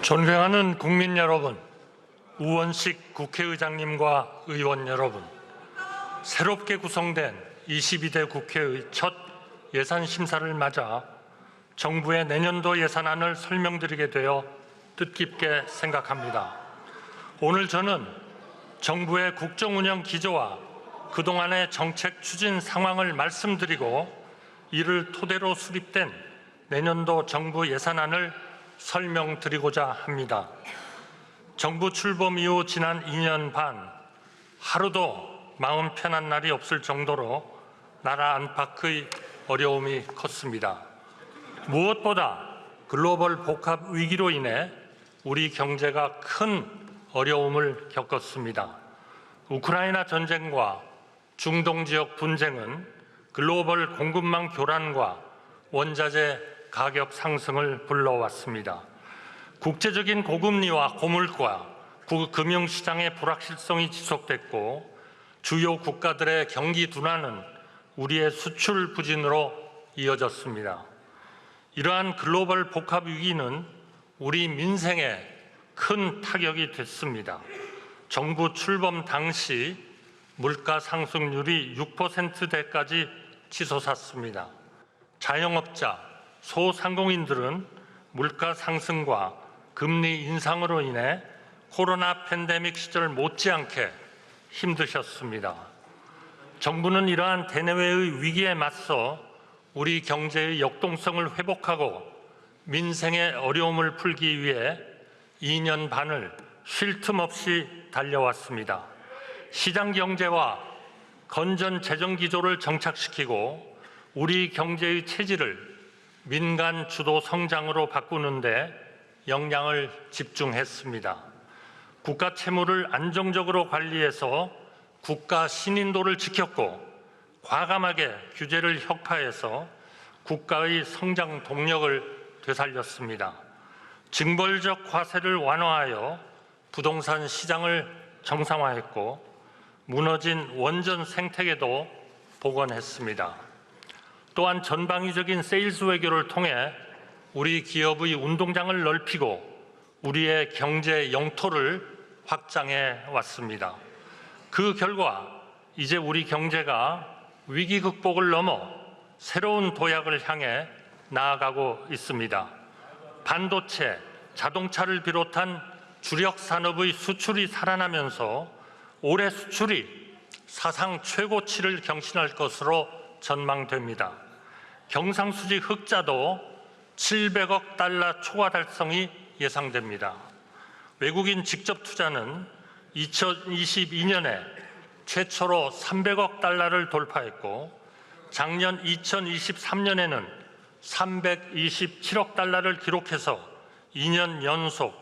존경하는 국민 여러분, 우원식 국회의장님과 의원 여러분, 새롭게 구성된 22대 국회의 첫 예산 심사를 맞아 정부의 내년도 예산안을 설명드리게 되어 뜻깊게 생각합니다. 오늘 저는 정부의 국정운영 기조와 그동안의 정책 추진 상황을 말씀드리고 이를 토대로 수립된 내년도 정부 예산안을 설명드리고자 합니다. 정부 출범 이후 지난 2년 반, 하루도 마음 편한 날이 없을 정도로 나라 안팎의 어려움이 컸습니다. 무엇보다 글로벌 복합 위기로 인해 우리 경제가 큰 어려움을 겪었습니다. 우크라이나 전쟁과 중동 지역 분쟁은 글로벌 공급망 교란과 원자재 가격 상승을 불러왔습니다. 국제적인 고금리와 고물가, 금융시장의 불확실성이 지속됐고 주요 국가들의 경기 둔화는 우리의 수출 부진으로 이어졌습니다. 이러한 글로벌 복합 위기는 우리 민생에 큰 타격이 됐습니다. 정부 출범 당시 물가 상승률이 6%대까지 치솟았습니다. 자영업자, 소상공인들은 물가 상승과 금리 인상으로 인해 코로나 팬데믹 시절 못지않게 힘드셨습니다. 정부는 이러한 대내외의 위기에 맞서 우리 경제의 역동성을 회복하고 민생의 어려움을 풀기 위해 2년 반을 쉴 틈 없이 달려왔습니다. 시장 경제와 건전 재정 기조를 정착시키고 우리 경제의 체질을 민간 주도 성장으로 바꾸는 데 역량을 집중했습니다. 국가 채무를 안정적으로 관리해서 국가 신인도를 지켰고 과감하게 규제를 혁파해서 국가의 성장 동력을 되살렸습니다. 징벌적 과세를 완화하여 부동산 시장을 정상화했고 무너진 원전 생태계도 복원했습니다. 또한 전방위적인 세일즈 외교를 통해 우리 기업의 운동장을 넓히고 우리의 경제 영토를 확장해 왔습니다. 그 결과 이제 우리 경제가 위기 극복을 넘어 새로운 도약을 향해 나아가고 있습니다. 반도체, 자동차를 비롯한 주력 산업의 수출이 살아나면서 올해 수출이 사상 최고치를 경신할 것으로 전망됩니다. 경상수지 흑자도 700억 달러 초과 달성이 예상됩니다. 외국인 직접 투자는 2022년에 최초로 300억 달러를 돌파했고 작년 2023년에는 327억 달러를 기록해서 2년 연속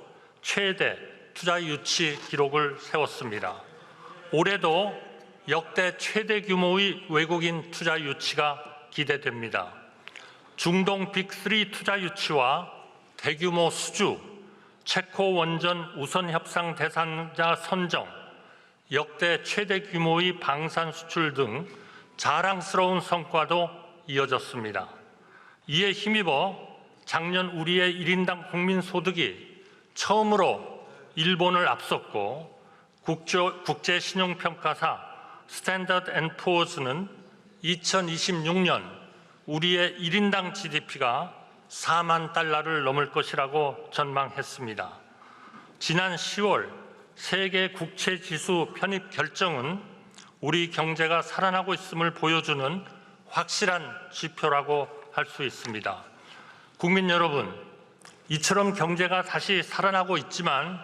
최대 투자 유치 기록을 세웠습니다. 올해도 역대 최대 규모의 외국인 투자 유치가 기대됩니다. 중동 빅3 투자 유치와 대규모 수주, 체코 원전 우선 협상 대상자 선정, 역대 최대 규모의 방산 수출 등 자랑스러운 성과도 이어졌습니다. 이에 힘입어 작년 우리의 1인당 국민소득이 처음으로 일본을 앞섰고 국제신용평가사 스탠더드 앤 푸어스는 2026년 우리의 1인당 GDP가 4만 달러를 넘을 것이라고 전망했습니다. 지난 10월 세계 국채지수 편입 결정은 우리 경제가 살아나고 있음을 보여주는 확실한 지표라고 할 수 있습니다. 국민 여러분, 이처럼 경제가 다시 살아나고 있지만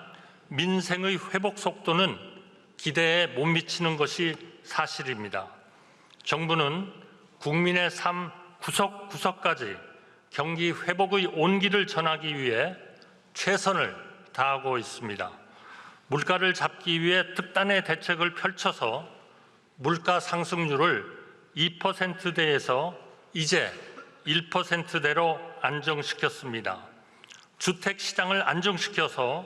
민생의 회복 속도는 기대에 못 미치는 것이 사실입니다. 정부는 국민의 삶 구석구석까지 경기 회복의 온기를 전하기 위해 최선을 다하고 있습니다. 물가를 잡기 위해 특단의 대책을 펼쳐서 물가 상승률을 2%대에서 이제 1%대로 안정시켰습니다. 주택시장을 안정시켜서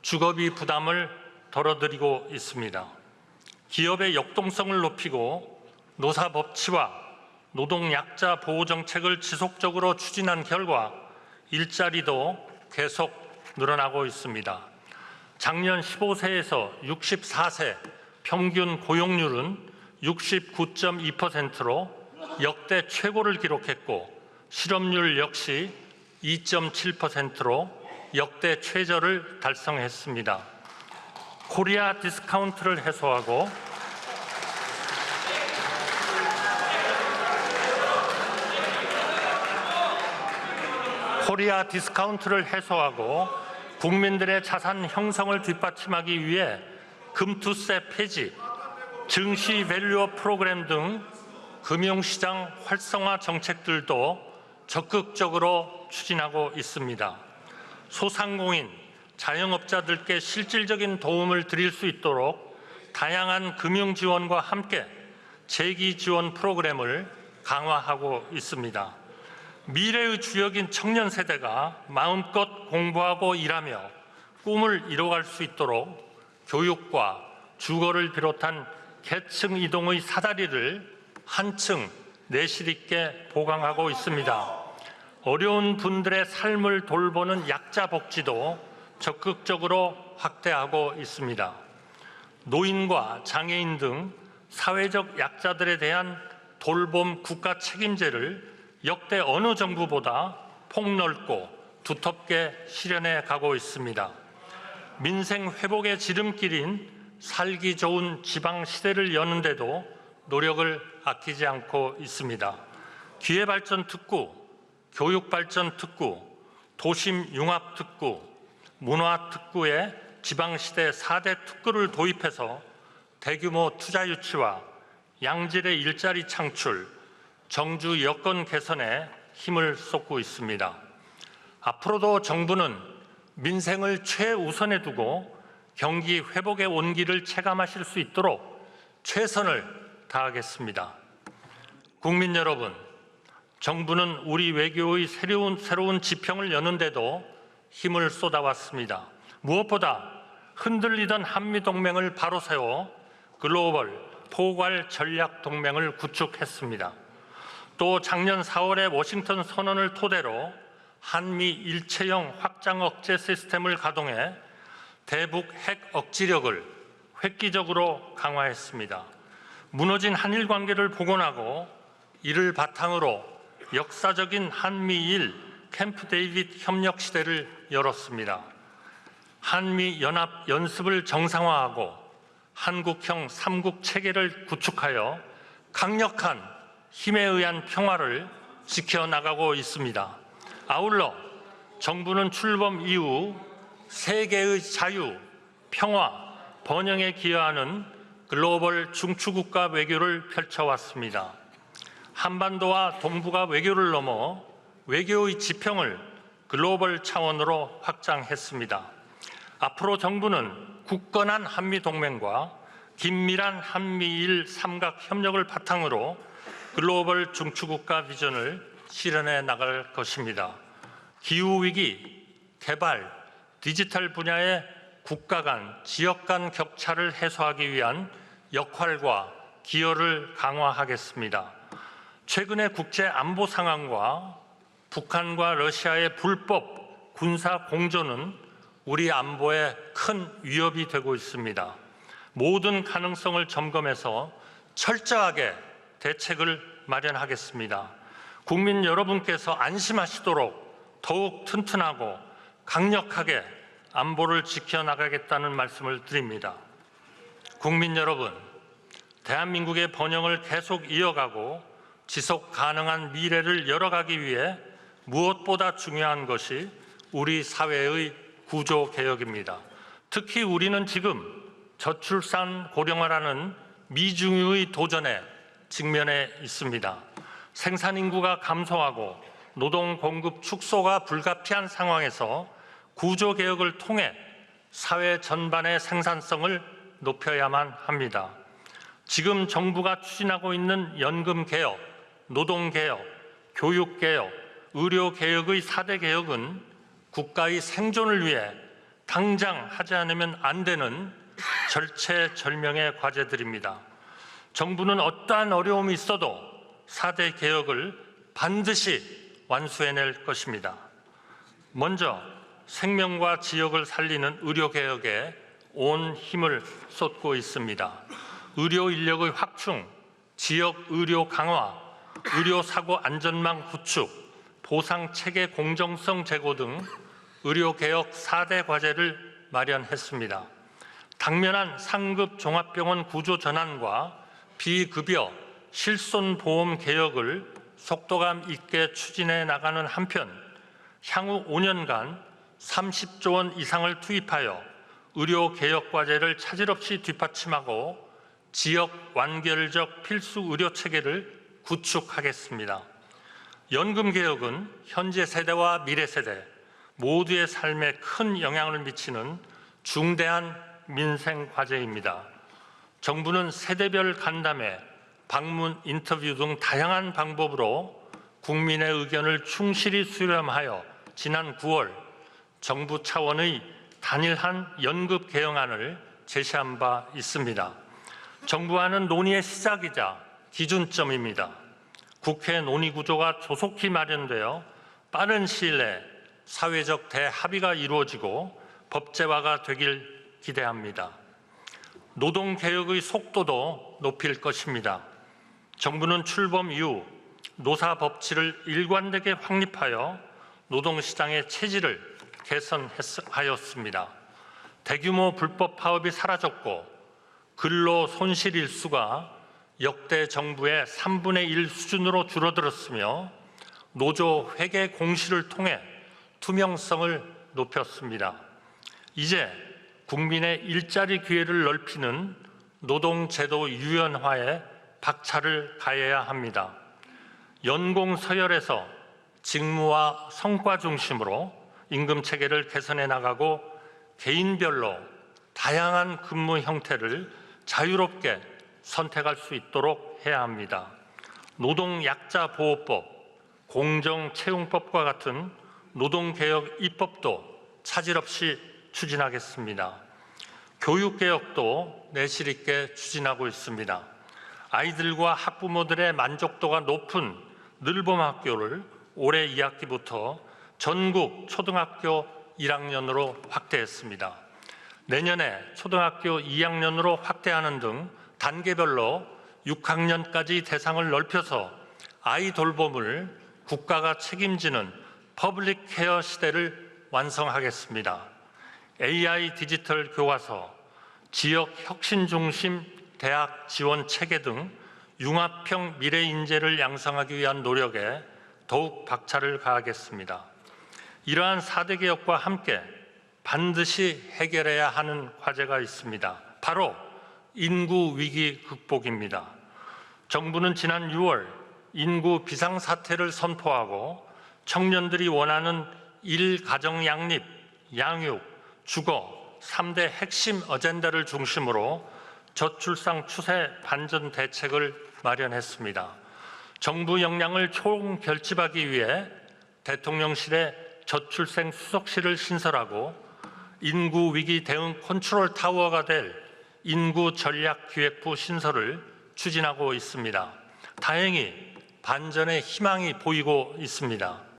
주거비 부담을 덜어드리고 있습니다. 기업의 역동성을 높이고 노사법치와 노동약자 보호정책을 지속적으로 추진한 결과 일자리도 계속 늘어나고 있습니다. 작년 15세에서 64세 평균 고용률은 69.2%로 역대 최고를 기록했고 실업률 역시 2.7%로 역대 최저를 달성했습니다. 코리아 디스카운트를 해소하고 국민들의 자산 형성을 뒷받침하기 위해 금투세 폐지, 증시 밸류업 프로그램 등 금융시장 활성화 정책들도 적극적으로 추진하고 있습니다. 소상공인, 자영업자들께 실질적인 도움을 드릴 수 있도록 다양한 금융 지원과 함께 재기 지원 프로그램을 강화하고 있습니다. 미래의 주역인 청년 세대가 마음껏 공부하고 일하며 꿈을 이뤄갈 수 있도록 교육과 주거를 비롯한 계층 이동의 사다리를 한층 내실 있게 보강하고 있습니다. 어려운 분들의 삶을 돌보는 약자 복지도 적극적으로 확대하고 있습니다. 노인과 장애인 등 사회적 약자들에 대한 돌봄 국가 책임제를 역대 어느 정부보다 폭넓고 두텁게 실현해 가고 있습니다. 민생 회복의 지름길인 살기 좋은 지방 시대를 여는 데도 노력을 아끼지 않고 있습니다. 기회발전 특구, 교육발전 특구, 도심 융합 특구, 문화 특구의 지방시대 4대 특구를 도입해서 대규모 투자 유치와 양질의 일자리 창출, 정주 여건 개선에 힘을 쏟고 있습니다. 앞으로도 정부는 민생을 최우선에 두고 경기 회복의 온기를 체감하실 수 있도록 최선을 다하겠습니다. 국민 여러분, 정부는 우리 외교의 새로운 지평을 여는데도 힘을 쏟아왔습니다. 무엇보다 흔들리던 한미동맹을 바로 세워 글로벌 포괄 전략 동맹을 구축했습니다. 또 작년 4월에 워싱턴 선언을 토대로 한미 일체형 확장 억제 시스템을 가동해 대북 핵 억지력을 획기적으로 강화했습니다. 무너진 한일 관계를 복원하고 이를 바탕으로 역사적인 한미일 캠프 데이빗 협력 시대를 열었습니다. 한미 연합 연습을 정상화하고 한국형 삼국 체계를 구축하여 강력한 힘에 의한 평화를 지켜나가고 있습니다. 아울러 정부는 출범 이후 세계의 자유, 평화, 번영에 기여하는 글로벌 중추국가 외교를 펼쳐왔습니다. 한반도와 동북아 외교를 넘어 외교의 지평을 글로벌 차원으로 확장했습니다. 앞으로 정부는 굳건한 한미동맹과 긴밀한 한미일 삼각협력을 바탕으로 글로벌 중추국가 비전을 실현해 나갈 것입니다. 기후위기, 개발, 디지털 분야의 국가 간, 지역 간 격차를 해소하기 위한 역할과 기여를 강화하겠습니다. 최근의 국제 안보 상황과 북한과 러시아의 불법 군사 공조는 우리 안보에 큰 위협이 되고 있습니다. 모든 가능성을 점검해서 철저하게 대책을 마련하겠습니다. 국민 여러분께서 안심하시도록 더욱 튼튼하고 강력하게 안보를 지켜나가겠다는 말씀을 드립니다. 국민 여러분, 대한민국의 번영을 계속 이어가고 지속 가능한 미래를 열어가기 위해 무엇보다 중요한 것이 우리 사회의 구조개혁입니다. 특히 우리는 지금 저출산 고령화라는 미중의 도전에 직면해 있습니다. 생산인구가 감소하고 노동 공급 축소가 불가피한 상황에서 구조개혁을 통해 사회 전반의 생산성을 높여야만 합니다. 지금 정부가 추진하고 있는 연금개혁, 노동개혁, 교육개혁, 의료개혁의 4대 개혁은 국가의 생존을 위해 당장 하지 않으면 안 되는 절체절명의 과제들입니다. 정부는 어떠한 어려움이 있어도 4대 개혁을 반드시 완수해낼 것입니다. 먼저 생명과 지역을 살리는 의료개혁에 온 힘을 쏟고 있습니다. 의료 인력의 확충, 지역 의료 강화, 의료사고 안전망 구축, 보상체계 공정성 제고 등 의료개혁 4대 과제를 마련했습니다. 당면한 상급 종합병원 구조 전환과 비급여 실손보험 개혁을 속도감 있게 추진해 나가는 한편 향후 5년간 30조 원 이상을 투입하여 의료개혁 과제를 차질 없이 뒷받침하고 지역 완결적 필수 의료체계를 구축하겠습니다. 연금개혁은 현재 세대와 미래 세대 모두의 삶에 큰 영향을 미치는 중대한 민생 과제입니다. 정부는 세대별 간담회, 방문 인터뷰 등 다양한 방법으로 국민의 의견을 충실히 수렴하여 지난 9월 정부 차원의 단일한 연금 개혁안을 제시한 바 있습니다. 정부안은 논의의 시작이자 기준점입니다. 국회 논의 구조가 조속히 마련되어 빠른 시일 내에 사회적 대합의가 이루어지고 법제화가 되길 기대합니다. 노동개혁의 속도도 높일 것입니다. 정부는 출범 이후 노사법치를 일관되게 확립하여 노동시장의 체질을 개선하였습니다. 대규모 불법 파업이 사라졌고 근로 손실 일수가 역대 정부의 3분의 1 수준으로 줄어들었으며 노조 회계 공시를 통해 투명성을 높였습니다. 이제 국민의 일자리 기회를 넓히는 노동제도 유연화에 박차를 가해야 합니다. 연공 서열에서 직무와 성과 중심으로 임금 체계를 개선해 나가고 개인별로 다양한 근무 형태를 자유롭게 선택할 수 있도록 해야 합니다. 노동약자보호법, 공정채용법과 같은 노동개혁 입법도 차질 없이 추진하겠습니다. 교육개혁도 내실 있게 추진하고 있습니다. 아이들과 학부모들의 만족도가 높은 늘봄학교를 올해 2학기부터 전국 초등학교 1학년으로 확대했습니다. 내년에 초등학교 2학년으로 확대하는 등 단계별로 6학년까지 대상을 넓혀서 아이 돌봄을 국가가 책임지는 퍼블릭 케어 시대를 완성하겠습니다. AI 디지털 교과서, 지역 혁신 중심 대학 지원 체계 등 융합형 미래 인재를 양성하기 위한 노력에 더욱 박차를 가하겠습니다. 이러한 4대 개혁과 함께 반드시 해결해야 하는 과제가 있습니다. 바로 인구 위기 극복입니다. 정부는 지난 6월 인구 비상사태를 선포하고 청년들이 원하는 일가정 양립, 양육, 주거 3대 핵심 어젠다를 중심으로 저출산 추세 반전 대책을 마련했습니다. 정부 역량을 총결집하기 위해 대통령실에 저출생 수석실을 신설하고 인구 위기 대응 컨트롤 타워가 될 인구전략기획부 신설을 추진하고 있습니다. 다행히 반전의 희망이 보이고 있습니다.